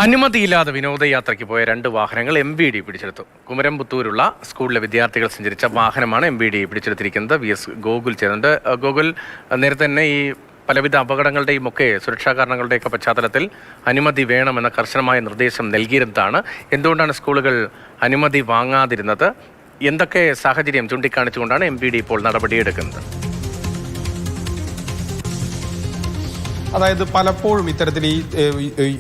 അനുമതിയില്ലാതെ വിനോദയാത്രയ്ക്ക് പോയ 2 വാഹനങ്ങൾ MVD പിടിച്ചെടുത്തു. കുമരംപുത്തൂരുള്ള സ്കൂളിലെ വിദ്യാർത്ഥികൾ സഞ്ചരിച്ച വാഹനമാണ് MVD പിടിച്ചെടുത്തിരിക്കുന്നത്. VS ഗോകുൽ ചേർന്നുണ്ട്. ഗോകുൽ, നേരത്തെ തന്നെ ഈ പലവിധ അപകടങ്ങളുടെയും ഒക്കെ സുരക്ഷാ കാരണങ്ങളുടെയൊക്കെ പശ്ചാത്തലത്തിൽ അനുമതി വേണമെന്ന കർശനമായ നിർദ്ദേശം നൽകിയിരുന്നതാണ്. എന്തുകൊണ്ടാണ് സ്കൂളുകൾ അനുമതി വാങ്ങാതിരുന്നത്? എന്തൊക്കെ സാഹചര്യം ചൂണ്ടിക്കാണിച്ചുകൊണ്ടാണ് MVD ഇപ്പോൾ നടപടിയെടുക്കുന്നത്? അതായത് പലപ്പോഴും ഇത്തരത്തിൽ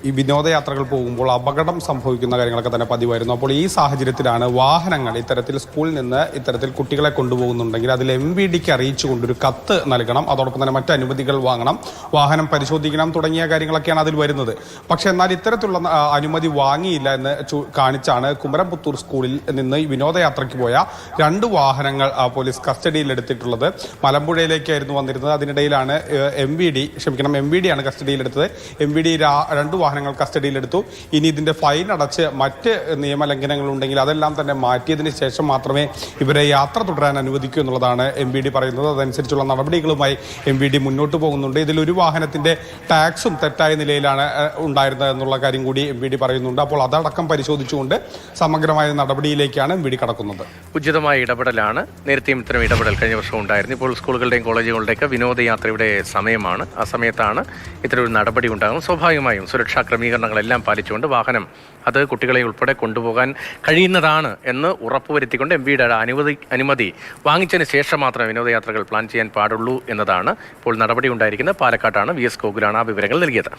ഈ വിനോദയാത്രകൾ പോകുമ്പോൾ അപകടം സംഭവിക്കുന്ന കാര്യങ്ങളൊക്കെ തന്നെ പതിവായിരുന്നു. അപ്പോൾ ഈ സാഹചര്യത്തിലാണ് വാഹനങ്ങൾ ഇത്തരത്തിൽ സ്കൂളിൽ നിന്ന് ഇത്തരത്തിൽ കുട്ടികളെ കൊണ്ടുപോകുന്നുണ്ടെങ്കിൽ അതിൽ MVDക്ക് അറിയിച്ചുകൊണ്ടൊരു കത്ത് നൽകണം, അതോടൊപ്പം തന്നെ മറ്റ് അനുമതികൾ വാങ്ങണം, വാഹനം പരിശോധിക്കണം തുടങ്ങിയ കാര്യങ്ങളൊക്കെയാണ് അതിൽ വരുന്നത്. പക്ഷെ എന്നാൽ ഇത്തരത്തിലുള്ള അനുമതി വാങ്ങിയില്ല എന്ന് കാണിച്ചാണ് കുമരംപുത്തൂർ സ്കൂളിൽ നിന്ന് വിനോദയാത്രയ്ക്ക് പോയ 2 വാഹനങ്ങൾ പോലീസ് കസ്റ്റഡിയിലെടുത്തിട്ടുള്ളത്. മലമ്പുഴയിലേക്കായിരുന്നു വന്നിരുന്നത്. അതിനിടയിലാണ് MVD ആണ് കസ്റ്റഡിയിലെടുത്തത്. MVD 2 വാഹനങ്ങൾ കസ്റ്റഡിയിലെടുത്തു. ഇനി ഇതിന്റെ ഫൈൻ അടച്ച് മറ്റ് നിയമലംഘനങ്ങൾ ഉണ്ടെങ്കിൽ അതെല്ലാം തന്നെ മാറ്റിയതിന് ശേഷം മാത്രമേ ഇവരെ യാത്ര തുടരാൻ അനുവദിക്കൂ എന്നുള്ളതാണ് MVD പറയുന്നത്. അതനുസരിച്ചുള്ള നടപടികളുമായി MVD മുന്നോട്ട് പോകുന്നുണ്ട്. ഇതിൽ ഒരു വാഹനത്തിന്റെ ടാക്സും തെറ്റായ നിലയിലാണ് ഉണ്ടായിരുന്നത് എന്നുള്ള കാര്യം കൂടി MVD പറയുന്നുണ്ട്. അപ്പോൾ അതടക്കം പരിശോധിച്ചുകൊണ്ട് സമഗ്രമായ നടപടിയിലേക്കാണ് MVD കടക്കുന്നത്. ഉചിതമായ ഇടപെടലാണ്. നേരത്തെയും ഇത്തരം ഇടപെടൽ കഴിഞ്ഞ വർഷം ഉണ്ടായിരുന്നു. ഇപ്പോൾ സ്കൂളുകളുടെയും കോളേജുകളുടെയൊക്കെ വിനോദയാത്രയുടെ സമയമാണ്. ആ സമയത്താണ് ഇത്തരമൊരു നടപടി ഉണ്ടാകുന്നത്. സ്വാഭാവികമായും സുരക്ഷാ ക്രമീകരണങ്ങളെല്ലാം പാലിച്ചുകൊണ്ട് വാഹനം അത് കുട്ടികളെ ഉൾപ്പെടെ കൊണ്ടുപോകാൻ കഴിയുന്നതാണ് എന്ന് ഉറപ്പുവരുത്തിക്കൊണ്ട് MVDയുടെ അനുമതി വാങ്ങിച്ചതിന് ശേഷം മാത്രമേ വിനോദയാത്രകൾ പ്ലാൻ ചെയ്യാൻ പാടുള്ളൂ എന്നതാണ് ഇപ്പോൾ നടപടി ഉണ്ടായിരിക്കുന്നത്. പാലക്കാട്ടാണ് VS ഗോകുലാണ് ആ വിവരങ്ങൾ നൽകിയത്.